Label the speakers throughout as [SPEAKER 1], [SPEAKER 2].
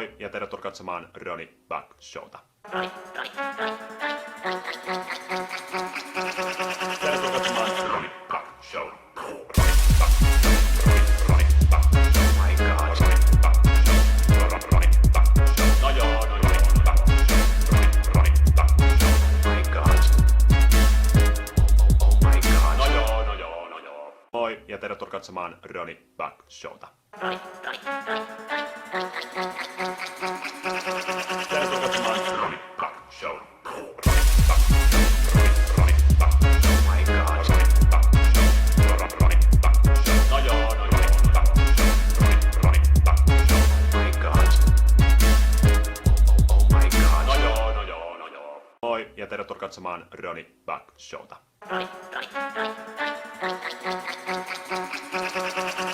[SPEAKER 1] Moi ja tervetuloa katsomaan Ronnie Back Showta. Tervetuloa katsomaan Ronnie Back Show. Moi ja tervetuloa katsomaan Ronnie Back Showta. Tervetuloa katsomaan Ronnie Back Show. Moi ja tervetuloa katsomaan Ronnie Back Showta.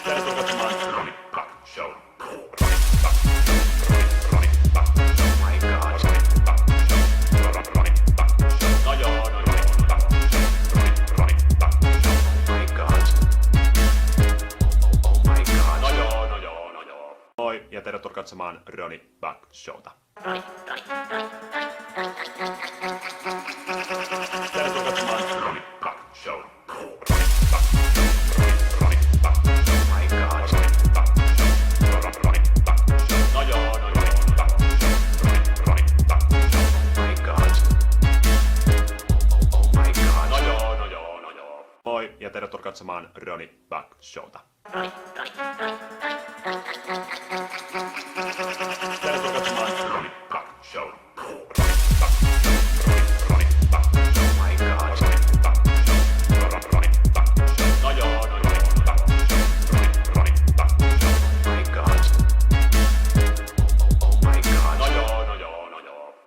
[SPEAKER 1] Tervetuloa katsomaan Ronnie Back Show. Moi ja tervetuloa katsomaan Ronnie Back Showta. Tervetuloa katsomaan Ronnie Back Show. Moi ja tervetuloa katsomaan Ronnie Back Showta. Tervetuloa katsomaan Ronnie Back Show.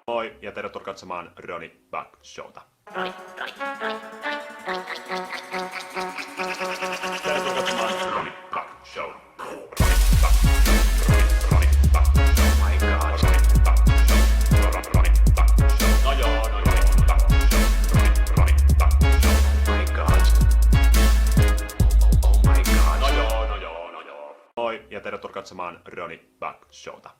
[SPEAKER 1] Moi ja tervetuloa katsomaan Ronnie Back Showta. Tervetuloa katsomaan Ronnie Back Show. Moi ja tervetuloa katsomaan Ronnie Back Showta.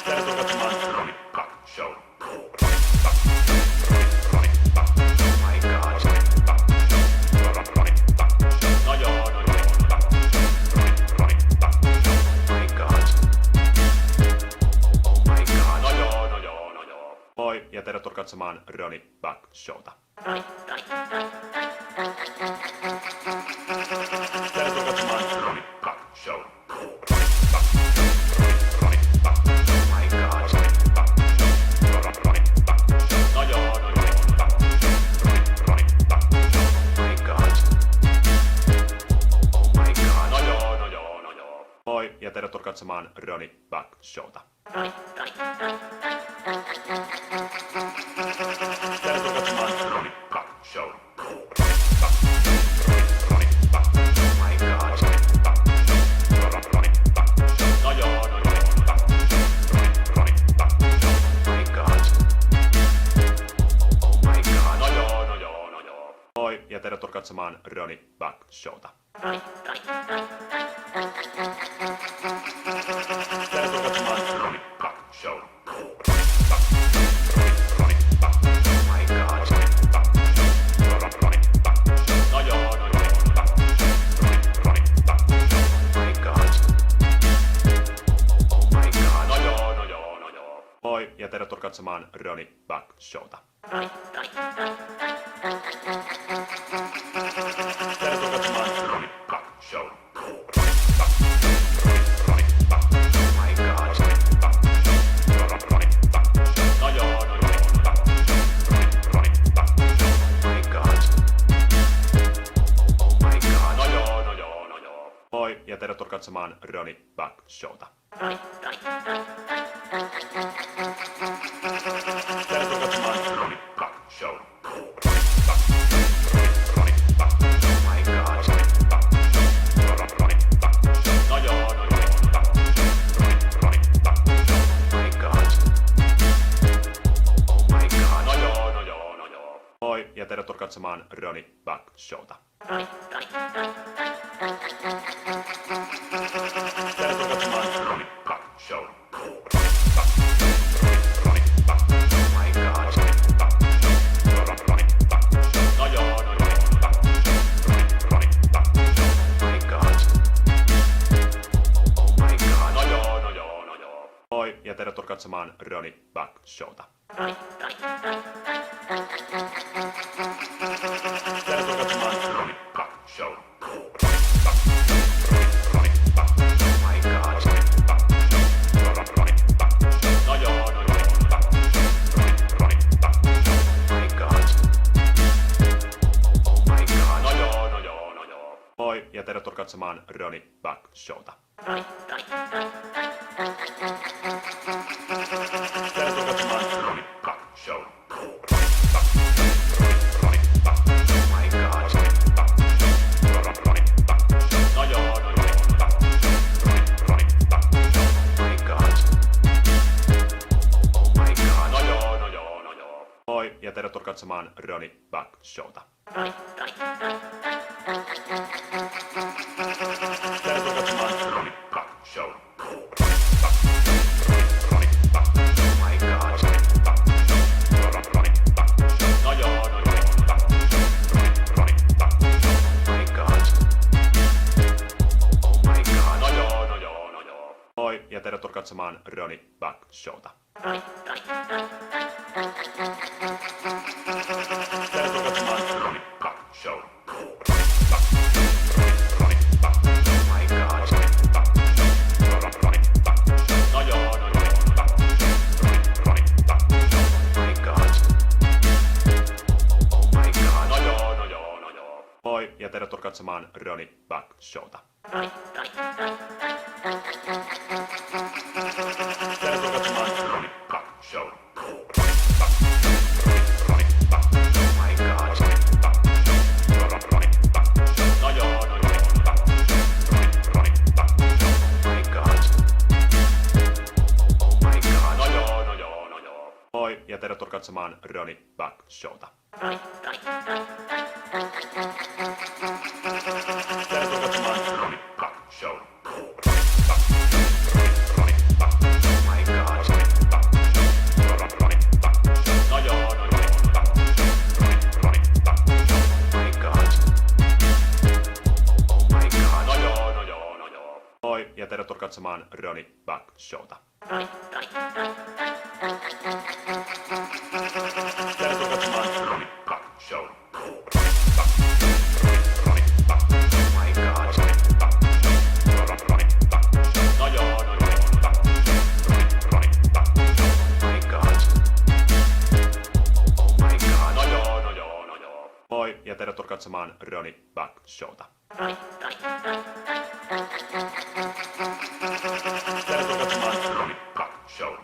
[SPEAKER 1] Tervetuloa katsomaan Ronnie Back Show. Moi ja tervetuloa katsomaan Ronnie Back Showta. Tervetuloa katsomaan Ronnie Back Show. Moi ja tervetuloa katsomaan Ronnie Back Showta. Tervetuloa katsomaan Ronnie Back Show. Moi ja tervetuloa katsomaan Ronnie Back Showta. Tervetuloa katsomaan Ronnie Back Show. Moi ja tervetuloa katsomaan Ronnie Back Showta. Tervetuloa katsomaan Ronnie Back Show. Moi ja tervetuloa katsomaan Ronnie Back Showta. Tervetuloa katsomaan Ronnie Back Show. Moi ja tervetuloa katsomaan Ronnie Back Showta. tervetuloa katsomaan Ronnie Back Showta. Tervetuloa katsomaan Ronnie Back Show. Moi ja tervetuloa katsomaan Ronnie Back Showta. Tervetuloa katsomaan Ronnie Back Show. Moi ja tervetuloa katsomaan Ronnie Back Showta. Tervetuloa katsomaan Ronnie Back Show. Moi ja tervetuloa katsomaan Ronnie Back Showta. Tervetuloa katsomaan Ronnie Back Show. Moi ja tervetuloa katsomaan Ronnie Back Showta. Tervetuloa katsomaan Ronnie Back Show. Moi ja tervetuloa katsomaan Ronnie Back Showta. Tervetuloa katsomaan Ronnie Back Show. Moi ja tervetuloa katsomaan Ronnie Back Showta. Tervetuloa katsomaan Ronnie Back Show. Moi ja tervetuloa katsomaan Ronnie Back Showta. Tervetuloa katsomaan Ronnie Back Show.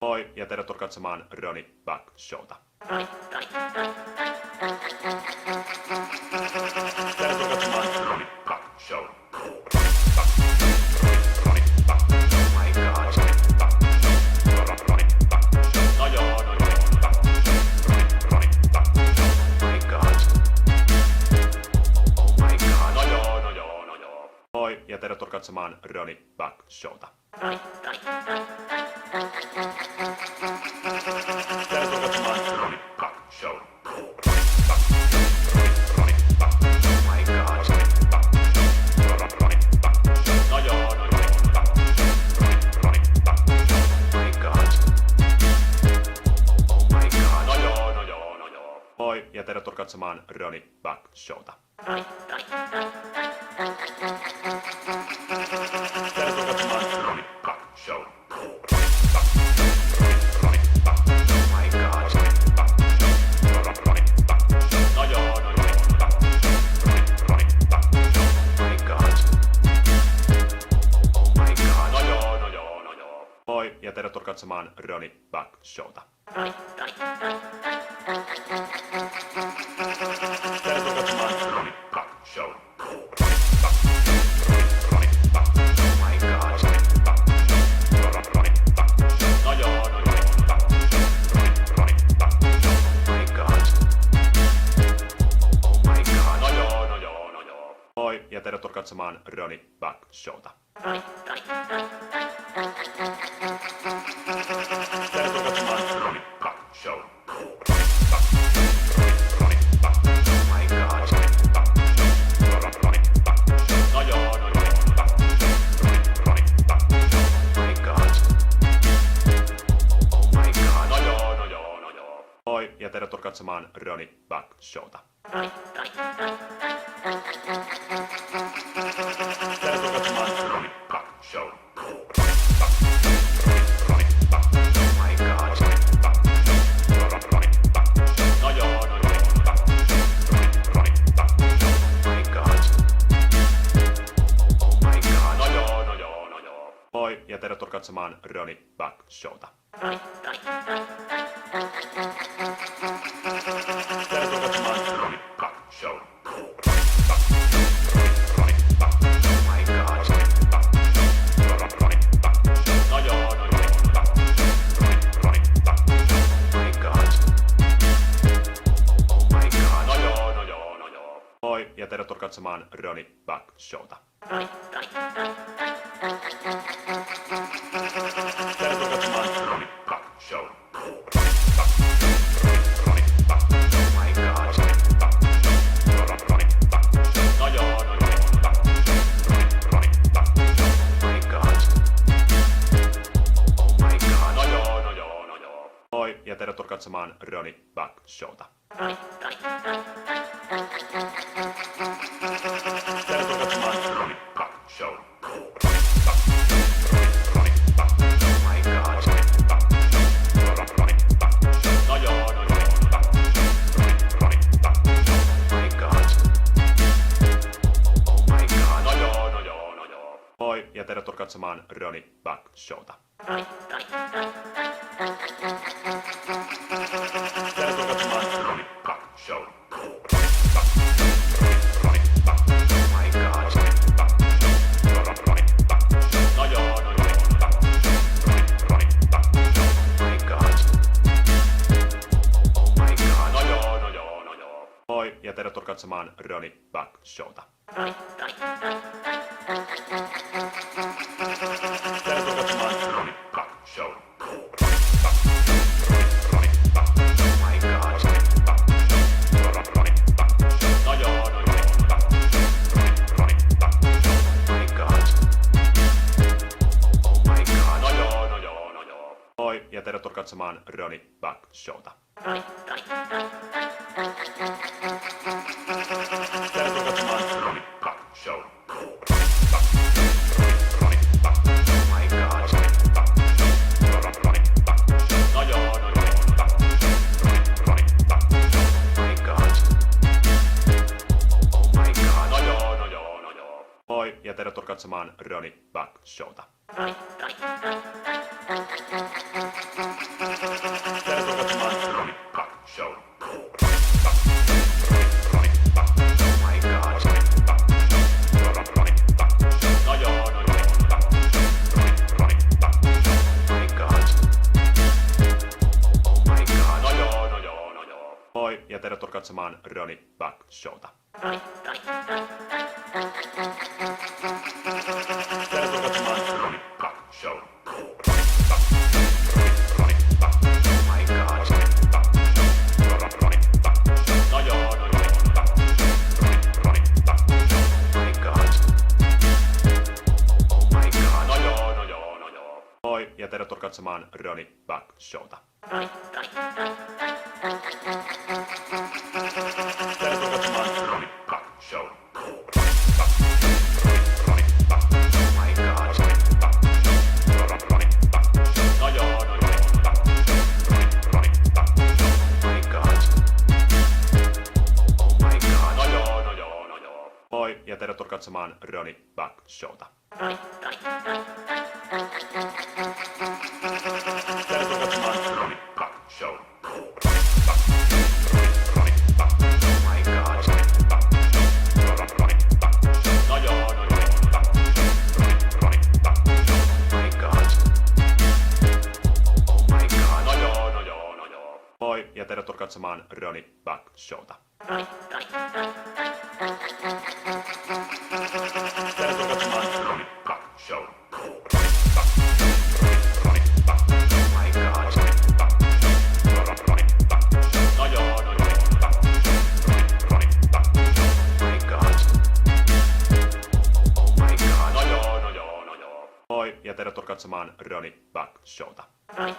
[SPEAKER 1] Moi ja tervetuloa katsomaan Ronnie Back Showta. Tervetuloa katsomaan Ronnie Back Show. Moi ja tervetuloa katsomaan Ronnie Back Showta. Tervetuloa katsomaan Ronnie Back Show. Moi ja tervetuloa katsomaan Ronnie Back Showta. Tervetuloa katsomaan Ronnie Back Show. Moi ja tervetuloa katsomaan Ronnie Back Showta. Tervetuloa katsomaan Ronnie Back Show. Moi ja tervetuloa katsomaan Ronnie Back Showta. katsomaan Ronnie Back Showta. Tervetuloa katsomaan Ronnie Back Show. Moi ja tervetuloa katsomaan Ronnie Back Showta. Tervetuloa katsomaan Ronnie Back Show. Moi ja tervetuloa katsomaan Ronnie Back Showta. Tervetuloa katsomaan Ronnie Back Show. Moi ja tervetuloa katsomaan Ronnie Back Showta. Tervetuloa katsomaan Ronnie Back Show. Moi ja tervetuloa katsomaan Ronnie Back Showta. Tervetuloa katsomaan Ronnie Back Show. Moi ja tervetuloa katsomaan Ronnie Back Showta. Tervetuloa katsomaan Ronnie Back Show. Moi ja tervetuloa katsomaan Ronnie Back Showta. Tervetuloa katsomaan Ronnie Back Show. Moi ja tervetuloa katsomaan Ronnie Back Showta. Tervetuloa katsomaan Ronnie Back Show. Moi ja tervetuloa katsomaan Ronnie Back Showta. Tervetuloa katsomaan Ronnie Back Show. Moi ja tervetuloa katsomaan Ronnie Back Showta. Tervetuloa katsomaan Ronnie Back Show. Moi ja tervetuloa katsomaan Ronnie Back Showta. Tervetuloa katsomaan Ronnie Back Show. Moi ja tervetuloa katsomaan Ronnie Back Showta. Tervetuloa katsomaan Ronnie Back Show. Moi ja tervetuloa katsomaan Ronnie Back Showta. Tervetuloa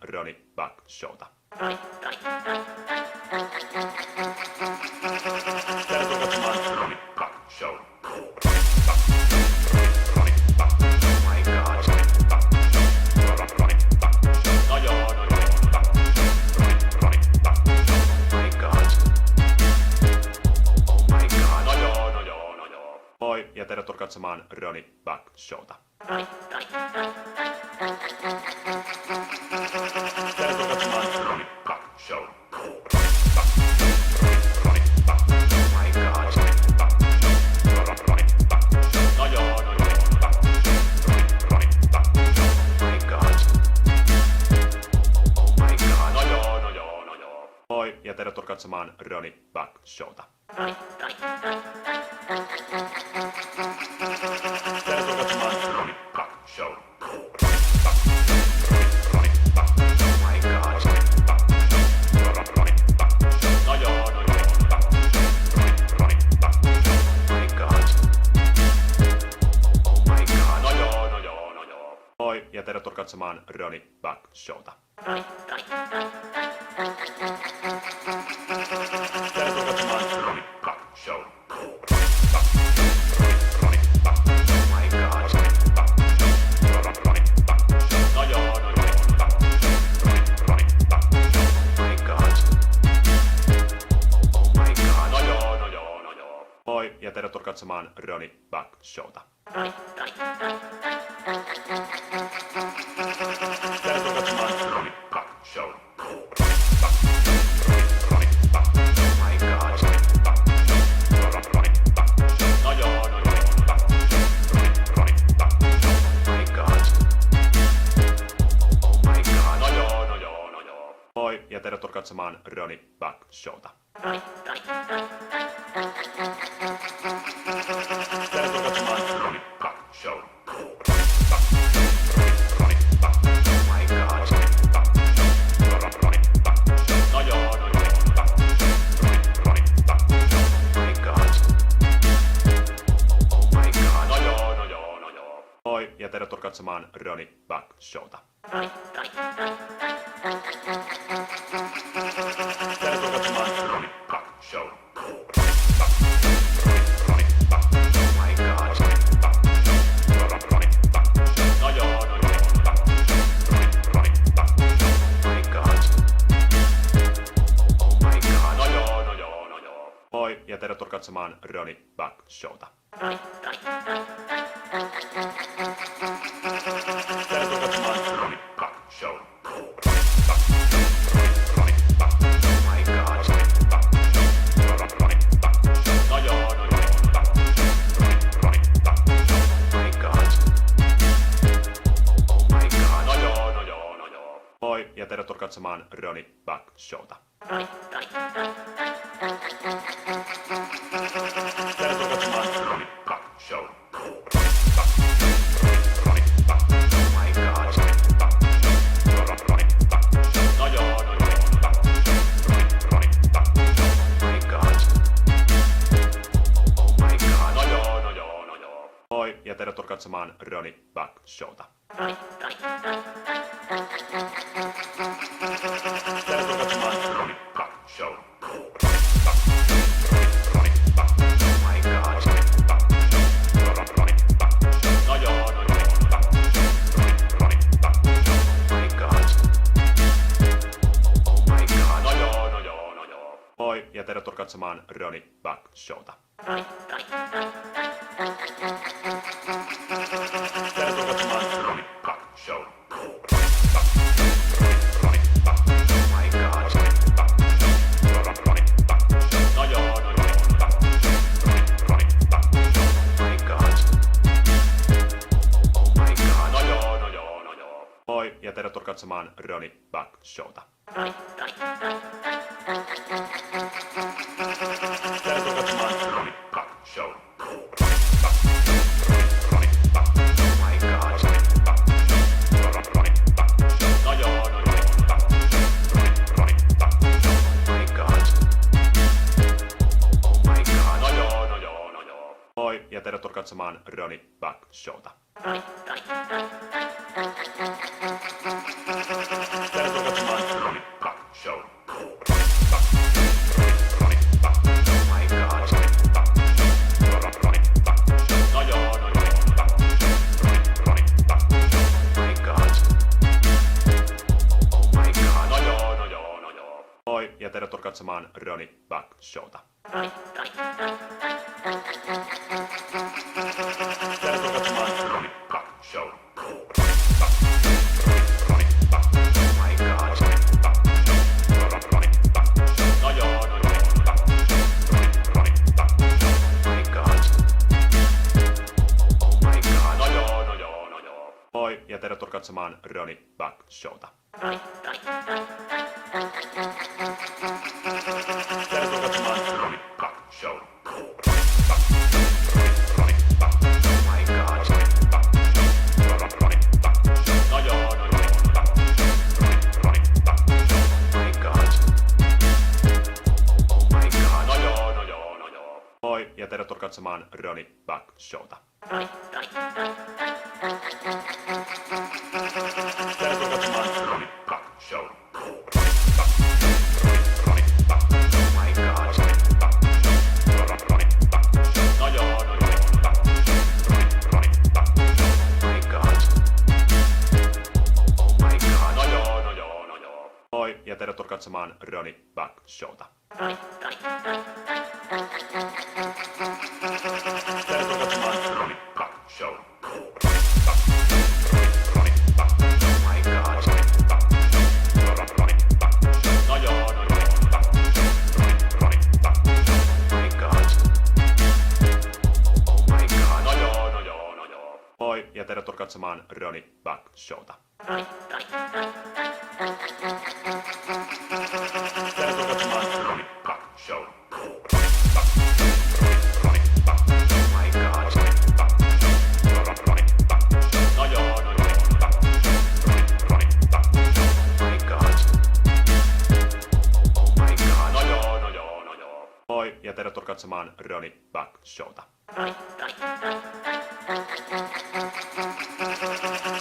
[SPEAKER 1] Ronnie Back Showta. Tervetuloa katsomaan Ronnie Back Show. Moi ja tervetuloa katsomaan Ronnie Back Showta. Tervetuloa katsomaan Ronnie Back Show. Moi ja tervetuloa katsomaan Ronnie Back Showta. Tervetuloa katsomaan Ronnie Back Show. Moi ja tervetuloa katsomaan Ronnie Back Showta. Tervetuloa katsomaan Ronnie Back Show. Moi ja tervetuloa katsomaan Ronnie Back Showta. Tervetuloa katsomaan Ronnie Back Show. Moi ja tervetuloa katsomaan Ronnie Back Showta. Tervetuloa katsomaan Ronnie Back Show. Moi ja tervetuloa katsomaan Ronnie Back Showta. Tervetuloa katsomaan Ronnie Back Show. Moi ja tervetuloa katsomaan Ronnie Back Showta. Tervetuloa katsomaan Ronnie Back Show. Moi ja tervetuloa katsomaan Ronnie Back Showta. Tervetuloa katsomaan Ronnie Back Show. Moi ja tervetuloa katsomaan Ronnie Back Showta. Tervetuloa katsomaan Ronnie Back Show. Moi ja tervetuloa katsomaan Ronnie Back Showta. Tervetuloa katsomaan Ronnie Back Show. Moi ja tervetuloa katsomaan Ronnie Back Showta. Tervetuloa katsomaan Ronnie Back Show. Moi ja tervetuloa katsomaan Ronnie Back Showta. Tervetuloa katsomaan Ronnie Back Showta. Tervetuloa katsomaan Ronnie Back Show. Moi ja tervetuloa katsomaan Ronnie Back Showta. Tervetuloa katsomaan Ronnie Back Show. Moi ja tervetuloa katsomaan Ronnie Back Showta. Tervetuloa katsomaan Ronnie Back Show. Moi ja tervetuloa katsomaan Ronnie Back Showta. Tervetuloa katsomaan Ronnie Back Show. Moi ja tervetuloa katsomaan Ronnie Back Showta. Tervetuloa katsomaan Ronnie Back Show. Moi ja tervetuloa katsomaan Ronnie Back Showta.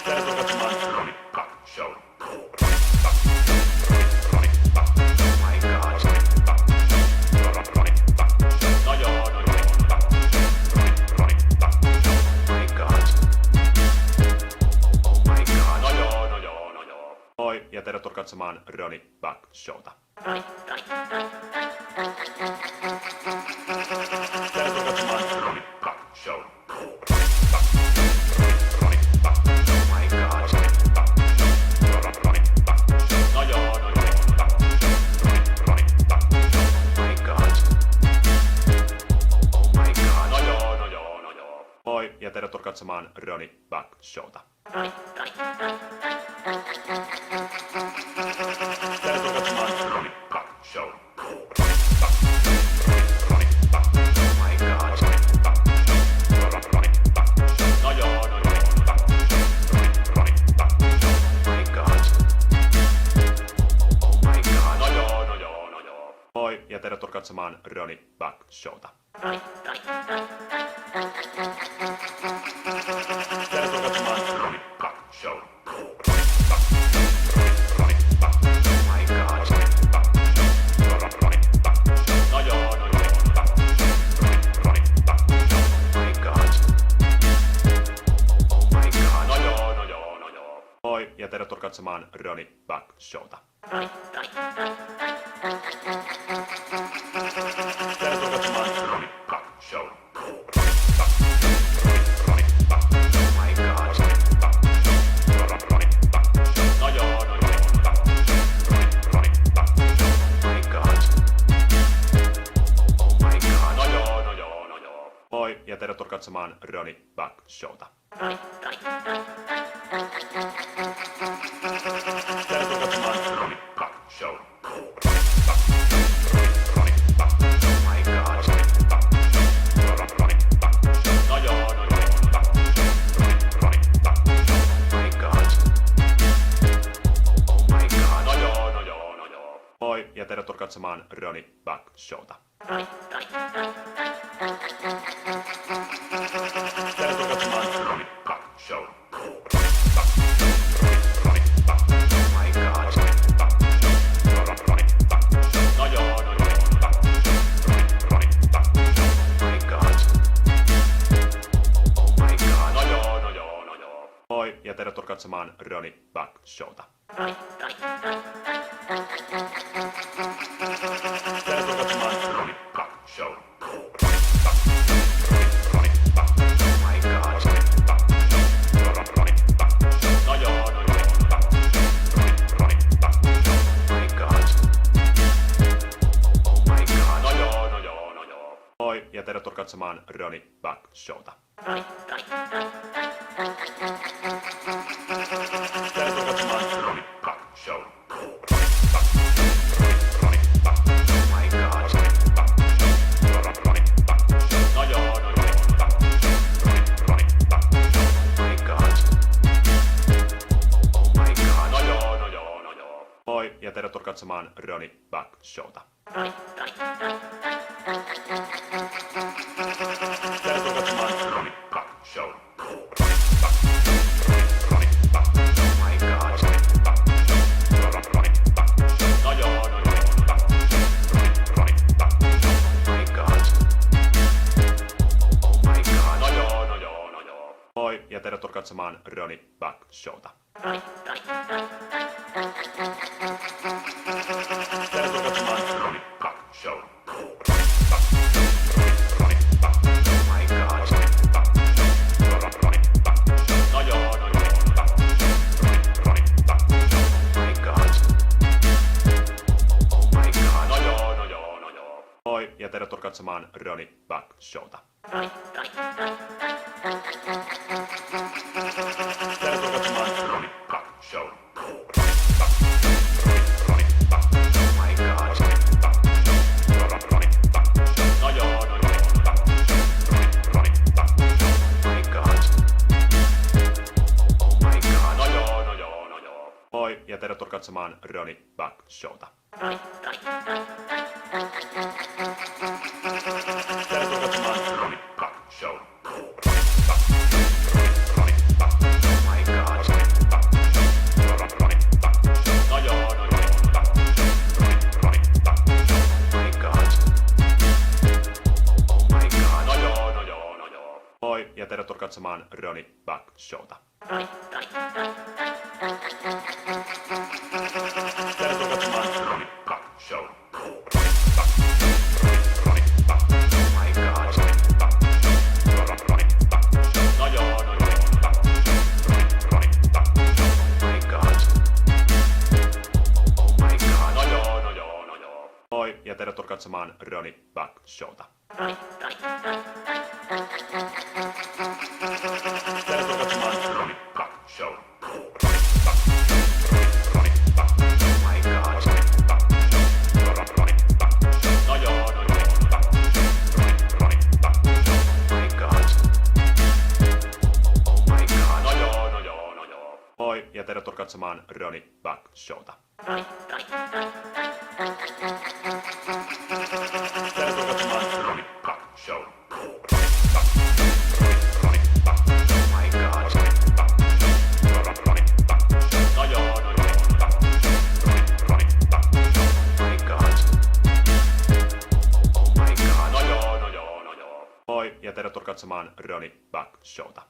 [SPEAKER 1] Tervetuloa katsomaan Ronnie Back Show. Moi ja tervetuloa katsomaan Ronnie Back Showta. Tervetuloa katsomaan Ronnie Back Show. Moi ja tervetuloa katsomaan Ronnie Back Showta. Tervetuloa katsomaan Ronnie Back Show. Moi ja tervetuloa katsomaan Ronnie Back Showta. Tervetuloa katsomaan Ronnie Back Show. Moi ja tervetuloa katsomaan Ronnie Back Showta. Tervetuloa katsomaan Ronnie Back Show. Moi ja tervetuloa katsomaan Ronnie Back Showta. Tervetuloa katsomaan Ronnie Back Show. Moi ja tervetuloa katsomaan Ronnie Back Showta. Tervetuloa katsomaan Ronnie Back Show. Moi ja tervetuloa katsomaan Ronnie Back Showta. ja tervetuloa katsomaan Ronnie Back Showta. Tervetuloa katsomaan Ronnie Back Show. Moi ja tervetuloa katsomaan Ronnie Back Showta. Tervetuloa katsomaan Ronnie Back Show. Moi ja tervetuloa katsomaan Ronnie Back Showta. Tervetuloa katsomaan Ronnie Back Show. Moi ja tervetuloa katsomaan Ronnie Back Showta. Tervetuloa katsomaan Ronnie Back Show. Moi ja tervetuloa katsomaan Ronnie Back Showta. Tervetuloa katsomaan Ronnie Back Show. Moi ja tervetuloa katsomaan Ronnie Back Showta. Tervetuloa katsomaan Ronnie Back Show. Moi ja tervetuloa katsomaan Ronnie Back Showta. Tervetuloa katsomaan Ronnie Back Show. Moi ja tervetuloa katsomaan Ronnie Back Showta. Tervetuloa katsomaan Ronnie Back Show. Moi ja tervetuloa katsomaan Ronnie Back Showta.